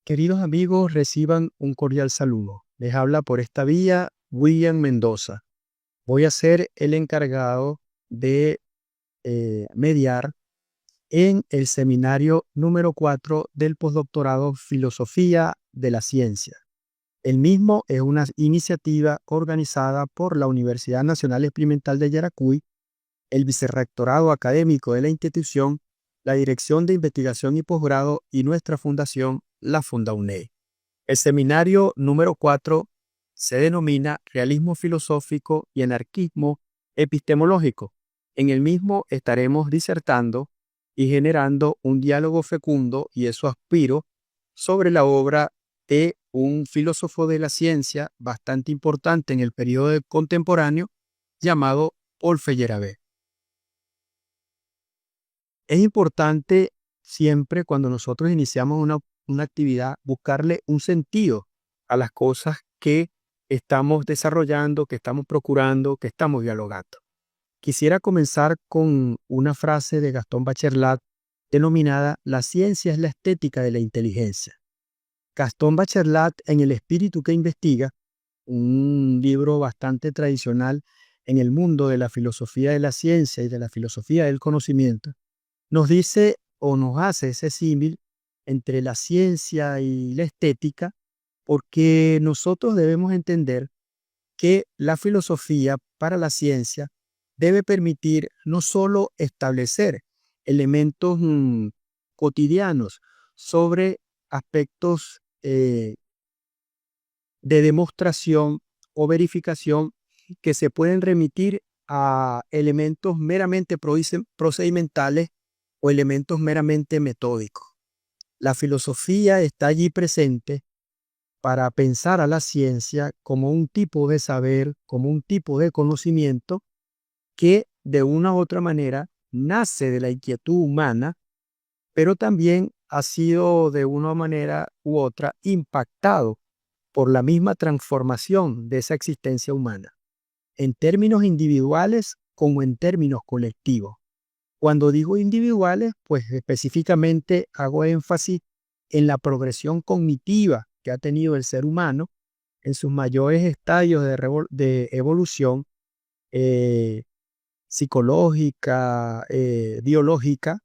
Queridos amigos, reciban un cordial saludo. Les habla por esta vía William Mendoza. Voy a ser el encargado de mediar en el seminario número 4 del postdoctorado Filosofía de la Ciencia. El mismo es una iniciativa organizada por la Universidad Nacional Experimental de Yaracuy, el Vicerrectorado Académico de la institución, la Dirección de Investigación y Posgrado y nuestra fundación, la FundaUNE. El seminario número 4 se denomina Realismo Filosófico y Anarquismo Epistemológico. En el mismo estaremos disertando y generando un diálogo fecundo, y eso aspiro, sobre la obra de un filósofo de la ciencia bastante importante en el periodo contemporáneo llamado Paul Feyerabend. Es importante siempre cuando nosotros iniciamos una actividad buscarle un sentido a las cosas que estamos desarrollando, que estamos procurando, que estamos dialogando. Quisiera comenzar con una frase de Gastón Bachelard denominada "La ciencia es la estética de la inteligencia". Gastón Bachelard, en El espíritu que investiga, un libro bastante tradicional en el mundo de la filosofía de la ciencia y de la filosofía del conocimiento, nos dice o nos hace ese símil entre la ciencia y la estética, porque nosotros debemos entender que la filosofía para la ciencia debe permitir no solo establecer elementos cotidianos sobre aspectos de demostración o verificación que se pueden remitir a elementos meramente procedimentales o elementos meramente metódicos. La filosofía está allí presente para pensar a la ciencia como un tipo de saber, como un tipo de conocimiento que de una u otra manera nace de la inquietud humana, pero también ha sido de una manera u otra impactado por la misma transformación de esa existencia humana, en términos individuales como en términos colectivos. Cuando digo individuales, pues específicamente hago énfasis en la progresión cognitiva que ha tenido el ser humano en sus mayores estadios de evolución psicológica, biológica,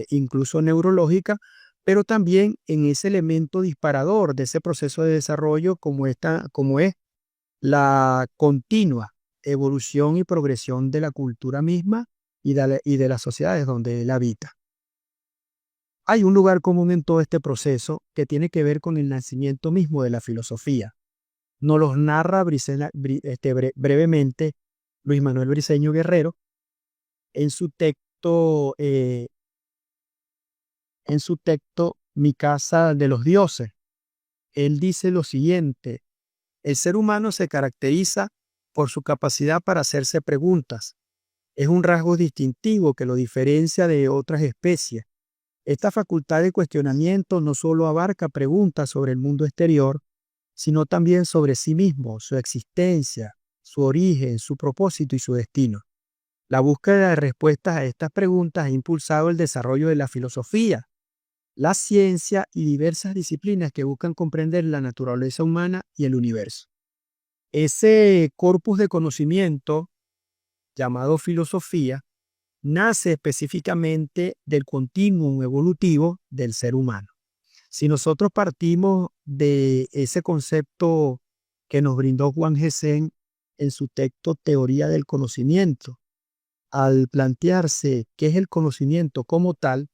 incluso neurológica, pero también en ese elemento disparador de ese proceso de desarrollo como es la continua evolución y progresión de la cultura misma y de las sociedades donde él habita. Hay un lugar común en todo este proceso que tiene que ver con el nacimiento mismo de la filosofía. Nos los narra brevemente Luis Manuel Briceño Guerrero en su texto Mi casa de los dioses. Él dice lo siguiente: el ser humano se caracteriza por su capacidad para hacerse preguntas. Es un rasgo distintivo que lo diferencia de otras especies. Esta facultad de cuestionamiento no solo abarca preguntas sobre el mundo exterior, sino también sobre sí mismo, su existencia, su origen, su propósito y su destino. La búsqueda de respuestas a estas preguntas ha impulsado el desarrollo de la filosofía, la ciencia y diversas disciplinas que buscan comprender la naturaleza humana y el universo. Ese corpus de conocimiento llamado filosofía nace específicamente del continuum evolutivo del ser humano. Si nosotros partimos de ese concepto que nos brindó Juan Gessen en su texto Teoría del Conocimiento, al plantearse qué es el conocimiento como tal,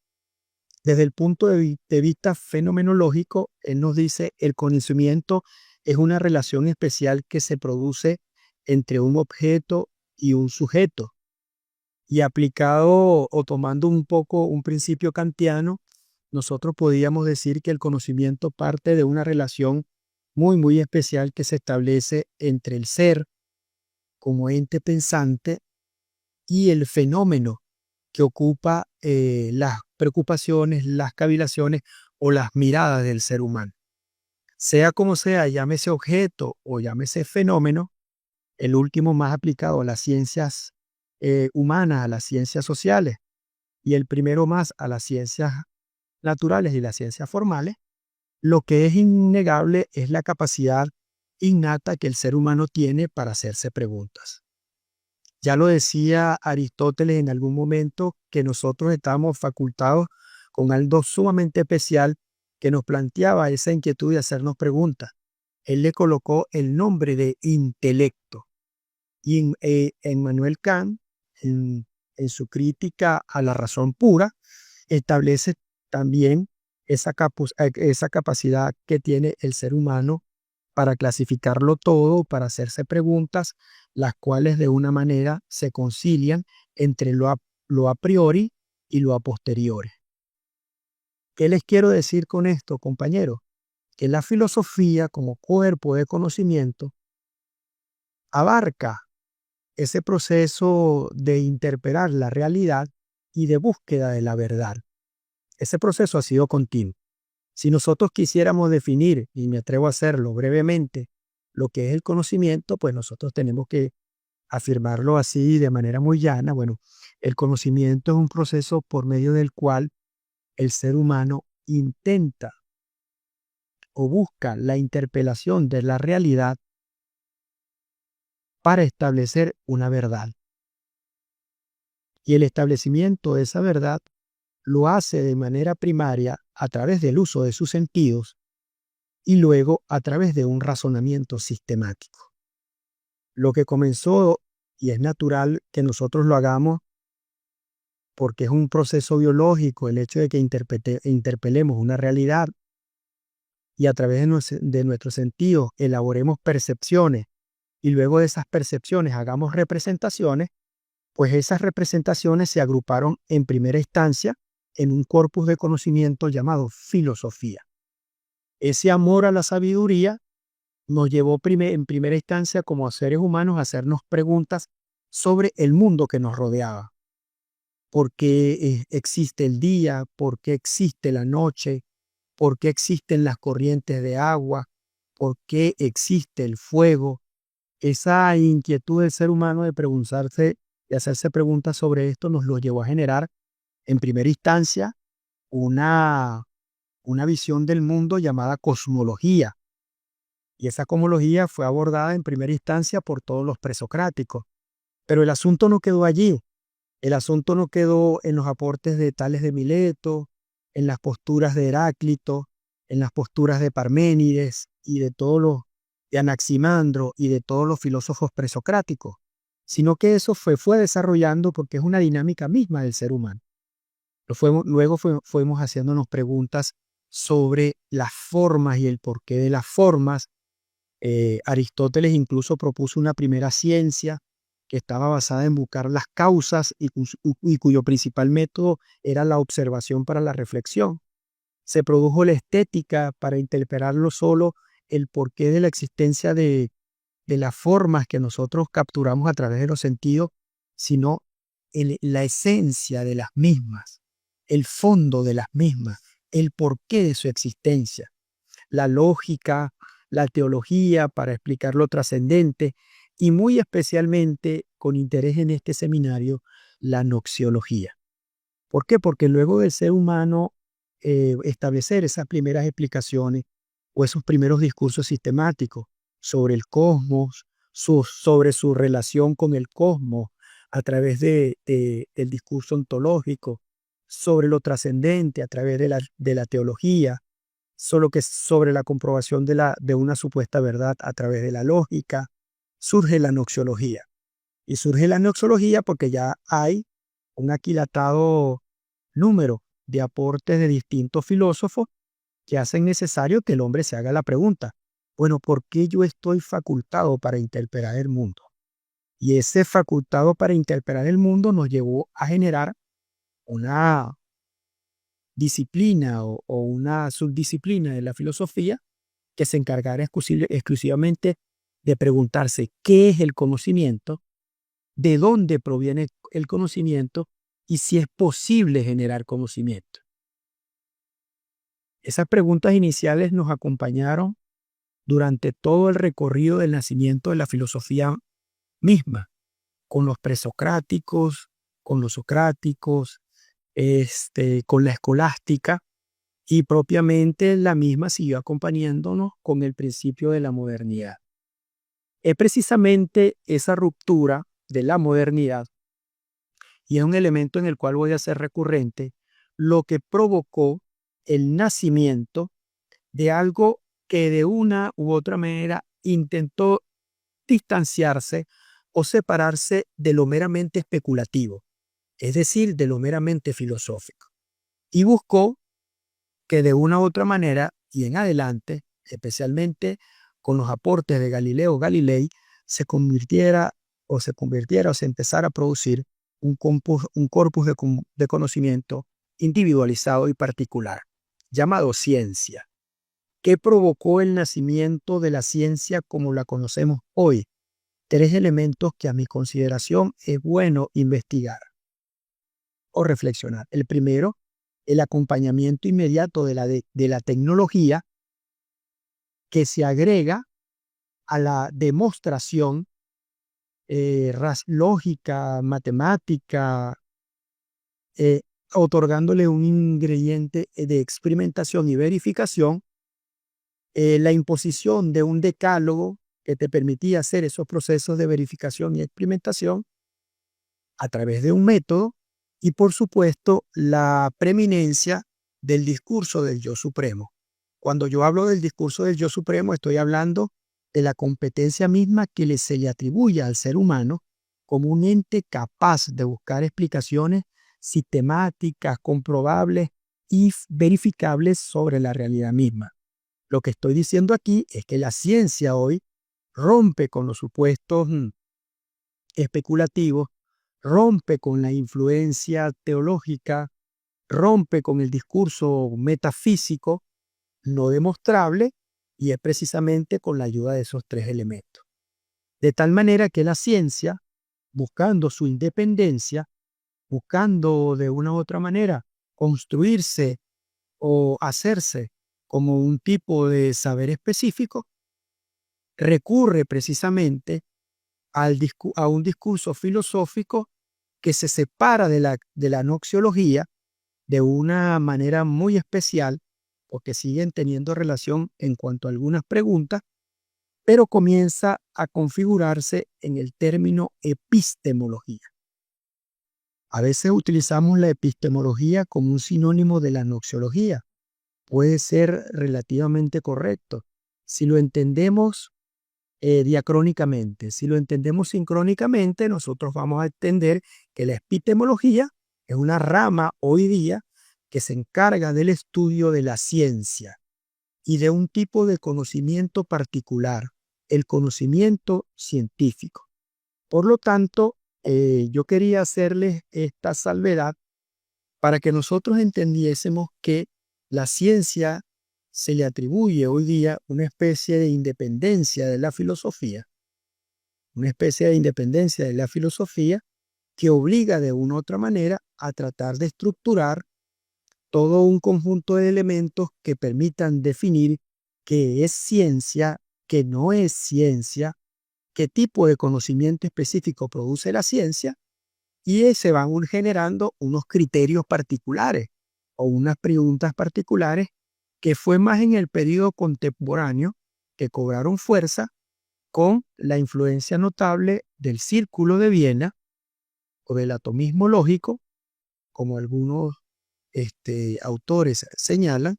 desde el punto de vista fenomenológico, él nos dice el conocimiento es una relación especial que se produce entre un objeto y un sujeto. Y aplicado o tomando un poco un principio kantiano, nosotros podríamos decir que el conocimiento parte de una relación muy especial que se establece entre el ser como ente pensante y el fenómeno que ocupa las preocupaciones, las cavilaciones o las miradas del ser humano. Sea como sea, llámese objeto o llámese fenómeno, el último más aplicado a las ciencias humanas, a las ciencias sociales, y el primero más a las ciencias naturales y las ciencias formales, Lo que es innegable es la capacidad innata que el ser humano tiene para hacerse preguntas. Ya lo decía Aristóteles en algún momento, que nosotros estamos facultados con algo sumamente especial que nos planteaba esa inquietud de hacernos preguntas. Él le colocó el nombre de intelecto. Y Emmanuel Kant, en su crítica a la razón pura, establece también esa capacidad que tiene el ser humano para clasificarlo todo, para hacerse preguntas, las cuales de una manera se concilian entre lo a priori y lo a posteriori. ¿Qué les quiero decir con esto, compañeros? Que la filosofía, como cuerpo de conocimiento, abarca ese proceso de interpretar la realidad y de búsqueda de la verdad. Ese proceso ha sido continuo. Si nosotros quisiéramos definir, y me atrevo a hacerlo brevemente, lo que es el conocimiento, pues nosotros tenemos que afirmarlo así de manera muy llana. Bueno, el conocimiento es un proceso por medio del cual el ser humano intenta o busca la interpelación de la realidad para establecer una verdad. Y el establecimiento de esa verdad lo hace de manera primaria a través del uso de sus sentidos y luego a través de un razonamiento sistemático. Lo que comenzó, y es natural que nosotros lo hagamos porque es un proceso biológico, el hecho de que interpelemos una realidad y a través de nuestros sentidos elaboremos percepciones y luego de esas percepciones hagamos representaciones, pues esas representaciones se agruparon en primera instancia en un corpus de conocimiento llamado filosofía. Ese amor a la sabiduría nos llevó en primera instancia como seres humanos a hacernos preguntas sobre el mundo que nos rodeaba. ¿Por qué existe el día? ¿Por qué existe la noche? ¿Por qué existen las corrientes de agua? ¿Por qué existe el fuego? Esa inquietud del ser humano de preguntarse y hacerse preguntas sobre esto nos lo llevó a generar en primera instancia una, una visión del mundo llamada cosmología. Y esa cosmología fue abordada en primera instancia por todos los presocráticos. Pero el asunto no quedó allí. El asunto no quedó en los aportes de Tales de Mileto, en las posturas de Heráclito, en las posturas de Parménides y de Anaximandro y de todos los filósofos presocráticos, sino que eso fue desarrollando porque es una dinámica misma del ser humano. Luego fuimos haciéndonos preguntas sobre las formas y el porqué de las formas. Aristóteles incluso propuso una primera ciencia que estaba basada en buscar las causas y cuyo principal método era la observación para la reflexión. Se produjo la estética para interpretar no solo el porqué de la existencia de las formas que nosotros capturamos a través de los sentidos, sino la esencia de las mismas, el fondo de las mismas, el porqué de su existencia, la lógica, la teología para explicar lo trascendente y muy especialmente con interés en este seminario, la noxiología. ¿Por qué? Porque luego del ser humano establecer esas primeras explicaciones o esos primeros discursos sistemáticos sobre el cosmos, sobre su relación con el cosmos a través del discurso ontológico, sobre lo trascendente a través de la teología, sobre la comprobación de una supuesta verdad a través de la lógica, surge la noxiología. Y surge la noxiología porque ya hay un aquilatado número de aportes de distintos filósofos que hacen necesario que el hombre se haga la pregunta, bueno, ¿por qué yo estoy facultado para interpretar el mundo? Y ese facultado para interpretar el mundo nos llevó a generar una disciplina o una subdisciplina de la filosofía que se encargara exclusivamente de preguntarse qué es el conocimiento, de dónde proviene el conocimiento y si es posible generar conocimiento. Esas preguntas iniciales nos acompañaron durante todo el recorrido del nacimiento de la filosofía misma, con los presocráticos, con los socráticos, con la escolástica, y propiamente la misma siguió acompañándonos con el principio de la modernidad. Es precisamente esa ruptura de la modernidad, y es un elemento en el cual voy a ser recurrente, lo que provocó el nacimiento de algo que de una u otra manera intentó distanciarse o separarse de lo meramente especulativo, es decir, de lo meramente filosófico, y buscó que de una u otra manera y en adelante, especialmente con los aportes de Galileo Galilei, se empezara a producir un corpus de conocimiento individualizado y particular, llamado ciencia. ¿Qué provocó el nacimiento de la ciencia como la conocemos hoy? Tres elementos que a mi consideración es bueno investigar o reflexionar. El primero, el acompañamiento inmediato de la tecnología que se agrega a la demostración lógica, matemática, eh, otorgándole un ingrediente de experimentación y verificación, la imposición de un decálogo que te permitía hacer esos procesos de verificación y experimentación a través de un método, y por supuesto la preeminencia del discurso del yo supremo. Cuando yo hablo del discurso del yo supremo, estoy hablando de la competencia misma que se le atribuye al ser humano como un ente capaz de buscar explicaciones sistemáticas, comprobables y verificables sobre la realidad misma. Lo que estoy diciendo aquí es que la ciencia hoy rompe con los supuestos especulativos, rompe con la influencia teológica, rompe con el discurso metafísico no demostrable, y es precisamente con la ayuda de esos tres elementos. De tal manera que la ciencia, buscando su independencia, buscando de una u otra manera construirse o hacerse como un tipo de saber específico, recurre precisamente a un discurso filosófico que se separa de la noxiología de una manera muy especial, porque siguen teniendo relación en cuanto a algunas preguntas, pero comienza a configurarse en el término epistemología. A veces utilizamos la epistemología como un sinónimo de la noxiología. Puede ser relativamente correcto si lo entendemos diacrónicamente. Si lo entendemos sincrónicamente, nosotros vamos a entender que la epistemología es una rama hoy día que se encarga del estudio de la ciencia y de un tipo de conocimiento particular, el conocimiento científico. Por lo tanto, yo quería hacerles esta salvedad para que nosotros entendiésemos que la ciencia se le atribuye hoy día una especie de independencia de la filosofía, una especie de independencia de la filosofía que obliga de una u otra manera a tratar de estructurar todo un conjunto de elementos que permitan definir qué es ciencia, qué no es ciencia, qué tipo de conocimiento específico produce la ciencia, y se van generando unos criterios particulares o unas preguntas particulares que fue más en el periodo contemporáneo que cobraron fuerza con la influencia notable del Círculo de Viena o del atomismo lógico, como algunos autores señalan,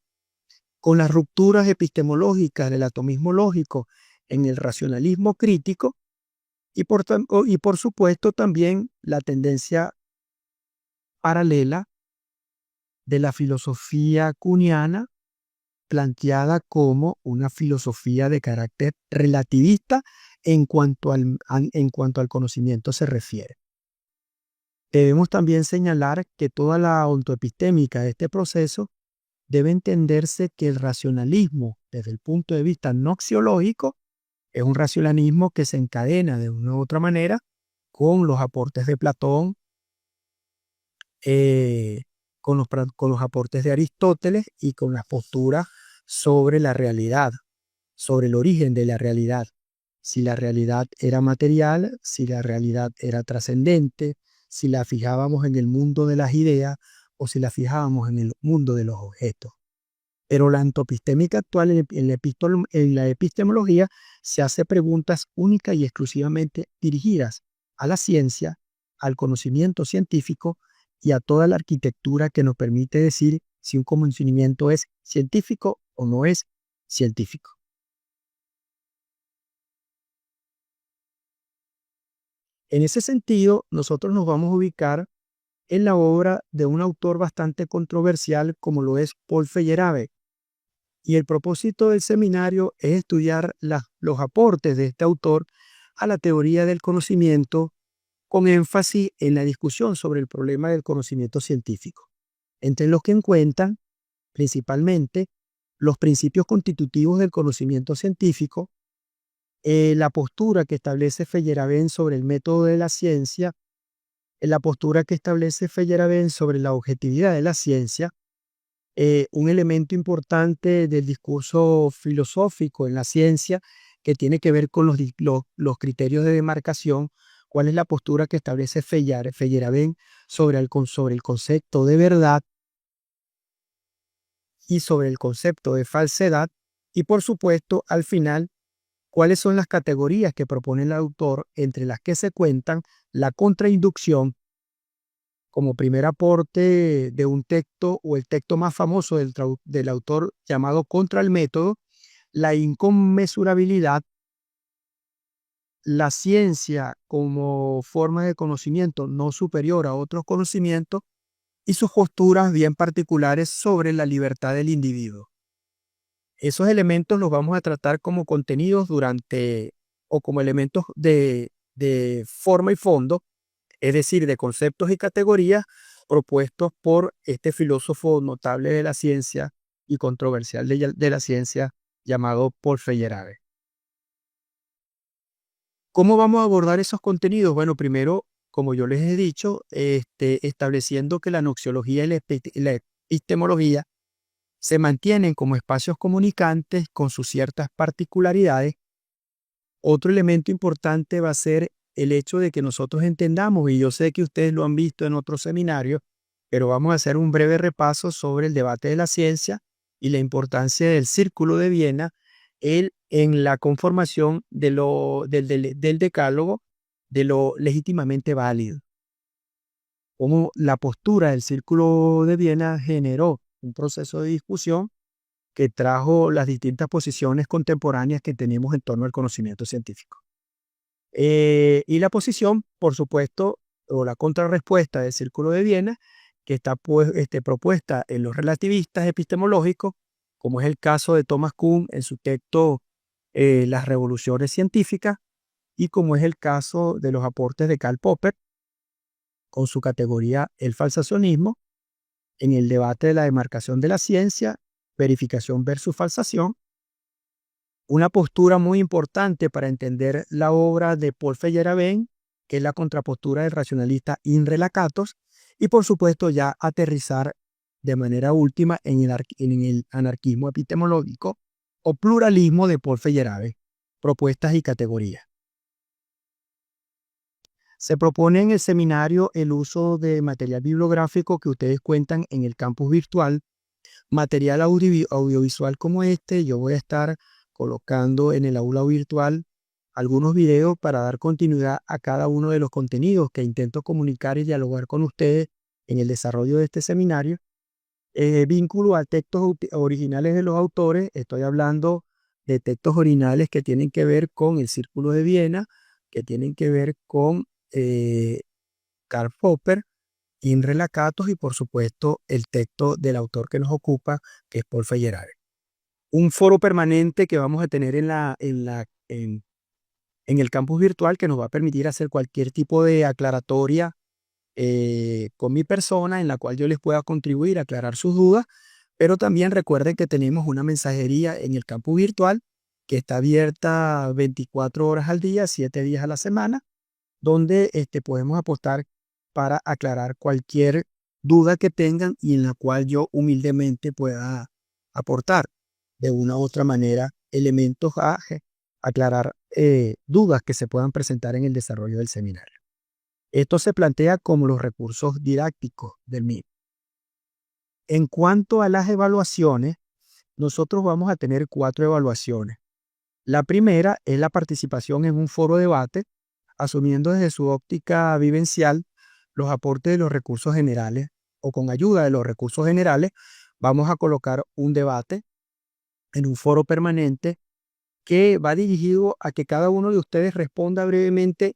con las rupturas epistemológicas del atomismo lógico en el racionalismo crítico y por supuesto también la tendencia paralela de la filosofía kuhniana, planteada como una filosofía de carácter relativista en cuanto al conocimiento se refiere. Debemos también señalar que toda la ontoepistémica de este proceso debe entenderse que el racionalismo, desde el punto de vista noxiológico, es un racionalismo que se encadena de una u otra manera con los aportes de Platón, con los aportes de Aristóteles y con las posturas sobre la realidad, sobre el origen de la realidad. Si la realidad era material, si la realidad era trascendente, si la fijábamos en el mundo de las ideas o si la fijábamos en el mundo de los objetos. Pero la antropistémica actual en la epistemología se hace preguntas únicas y exclusivamente dirigidas a la ciencia, al conocimiento científico y a toda la arquitectura que nos permite decir si un conocimiento es científico o no es científico. En ese sentido, nosotros nos vamos a ubicar en la obra de un autor bastante controversial como lo es Paul Feyerabend. Y el propósito del seminario es estudiar los aportes de este autor a la teoría del conocimiento con énfasis en la discusión sobre el problema del conocimiento científico, entre los que encuentran principalmente los principios constitutivos del conocimiento científico, la postura que establece Feyerabend sobre el método de la ciencia, la postura que establece Feyerabend sobre la objetividad de la ciencia, un elemento importante del discurso filosófico en la ciencia que tiene que ver con los criterios de demarcación, cuál es la postura que establece Feyerabend sobre el concepto de verdad y sobre el concepto de falsedad, y por supuesto, al final, cuáles son las categorías que propone el autor, entre las que se cuentan la contrainducción como primer aporte de un texto o el texto más famoso del autor llamado Contra el método, la inconmensurabilidad, la ciencia como forma de conocimiento no superior a otros conocimientos y sus posturas bien particulares sobre la libertad del individuo. Esos elementos los vamos a tratar como contenidos o como elementos de forma y fondo, es decir, de conceptos y categorías propuestos por este filósofo notable de la ciencia y controversial de la ciencia llamado Paul Feyerabend. ¿Cómo vamos a abordar esos contenidos? Bueno, primero, como yo les he dicho, estableciendo que la noxiología y la epistemología se mantienen como espacios comunicantes con sus ciertas particularidades. Otro elemento importante va a ser el hecho de que nosotros entendamos, y yo sé que ustedes lo han visto en otros seminarios, pero vamos a hacer un breve repaso sobre el debate de la ciencia y la importancia del Círculo de Viena en la conformación del decálogo de lo legítimamente válido. Cómo la postura del Círculo de Viena generó un proceso de discusión que trajo las distintas posiciones contemporáneas que tenemos en torno al conocimiento científico. Y la posición, por supuesto, o la contrarrespuesta del Círculo de Viena, que está propuesta en los relativistas epistemológicos, como es el caso de Thomas Kuhn en su texto Las revoluciones científicas, y como es el caso de los aportes de Karl Popper, con su categoría El falsacionismo, en el debate de la demarcación de la ciencia, verificación versus falsación. Una postura muy importante para entender la obra de Paul Feyerabend, que es la contrapostura del racionalista Imre Lakatos, y por supuesto ya aterrizar de manera última en el anarquismo epistemológico o pluralismo de Paul Feyerabend, propuestas y categorías. Se propone en el seminario el uso de material bibliográfico que ustedes cuentan en el campus virtual, material audiovisual como este. Yo voy a estar colocando en el aula virtual algunos videos para dar continuidad a cada uno de los contenidos que intento comunicar y dialogar con ustedes en el desarrollo de este seminario. Vínculo a textos originales de los autores, estoy hablando de textos originales que tienen que ver con el Círculo de Viena, que tienen que ver con Karl Popper, Imre Lakatos y por supuesto el texto del autor que nos ocupa, que es Paul Feyerabend. Un foro permanente que vamos a tener en el campus virtual que nos va a permitir hacer cualquier tipo de aclaratoria con mi persona, en la cual yo les pueda contribuir a aclarar sus dudas, pero también recuerden que tenemos una mensajería en el campus virtual que está abierta 24 horas al día, 7 días a la semana, donde podemos apostar para aclarar cualquier duda que tengan y en la cual yo humildemente pueda aportar de una u otra manera elementos a aclarar dudas que se puedan presentar en el desarrollo del seminario. Esto se plantea como los recursos didácticos del mismo. En cuanto a las evaluaciones, nosotros vamos a tener 4 evaluaciones. La primera es la participación en un foro de debate, asumiendo desde su óptica vivencial los aportes de los recursos generales o con ayuda de los recursos generales, vamos a colocar un debate en un foro permanente que va dirigido a que cada uno de ustedes responda brevemente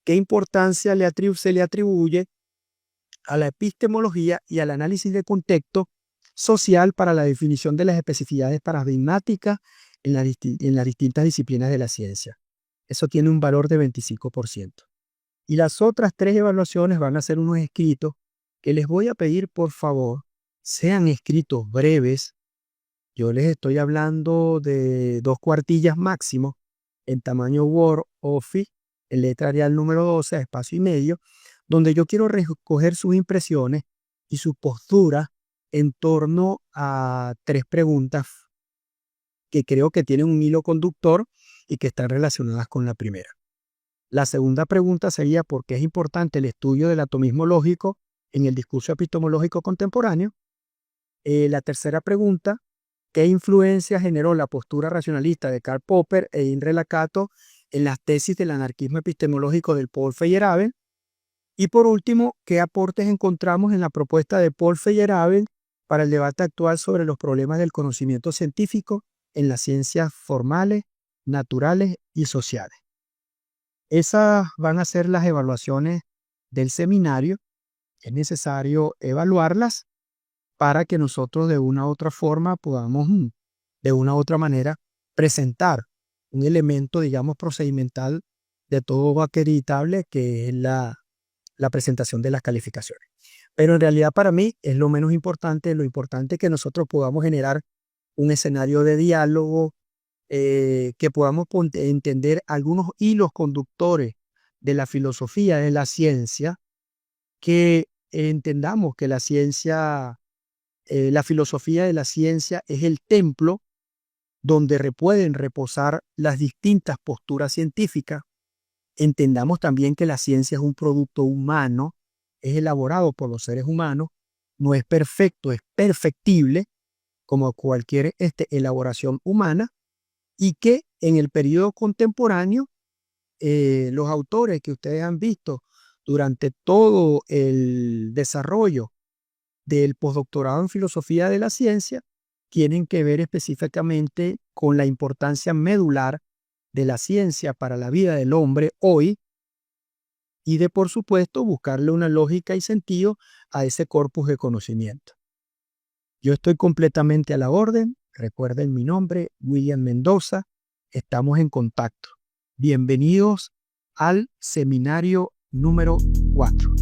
qué importancia se le atribuye a la epistemología y al análisis de contexto social para la definición de las especificidades paradigmáticas en las distintas disciplinas de la ciencia. Eso tiene un valor de 25%. Y las otras 3 evaluaciones van a ser unos escritos que les voy a pedir, por favor, sean escritos breves. Yo les estoy hablando de 2 cuartillas máximo en tamaño Word, Office, en letra Arial número 12, a espacio y medio, donde yo quiero recoger sus impresiones y su postura en torno a 3 preguntas que creo que tienen un hilo conductor y que están relacionadas con la primera. La segunda pregunta sería ¿por qué es importante el estudio del atomismo lógico en el discurso epistemológico contemporáneo? La tercera pregunta, ¿qué influencia generó la postura racionalista de Karl Popper e Imre Lakatos en las tesis del anarquismo epistemológico del Paul Feyerabend? Y por último, ¿qué aportes encontramos en la propuesta de Paul Feyerabend para el debate actual sobre los problemas del conocimiento científico en las ciencias formales, naturales y sociales? Esas van a ser las evaluaciones del seminario. Es necesario evaluarlas para que nosotros de una u otra forma podamos, de una u otra manera, presentar un elemento, digamos, procedimental de todo acreditable que es la presentación de las calificaciones. Pero en realidad para mí es lo menos importante, lo importante es que nosotros podamos generar un escenario de diálogo, que podamos entender algunos hilos conductores de la filosofía de la ciencia, que entendamos que la ciencia, la filosofía de la ciencia es el templo donde pueden reposar las distintas posturas científicas. Entendamos también que la ciencia es un producto humano, es elaborado por los seres humanos, no es perfecto, es perfectible como cualquier elaboración humana, y que en el periodo contemporáneo los autores que ustedes han visto durante todo el desarrollo del postdoctorado en filosofía de la ciencia tienen que ver específicamente con la importancia medular de la ciencia para la vida del hombre hoy y de, por supuesto, buscarle una lógica y sentido a ese corpus de conocimiento. Yo estoy completamente a la orden. Recuerden mi nombre, William Mendoza. Estamos en contacto. Bienvenidos al seminario número 4.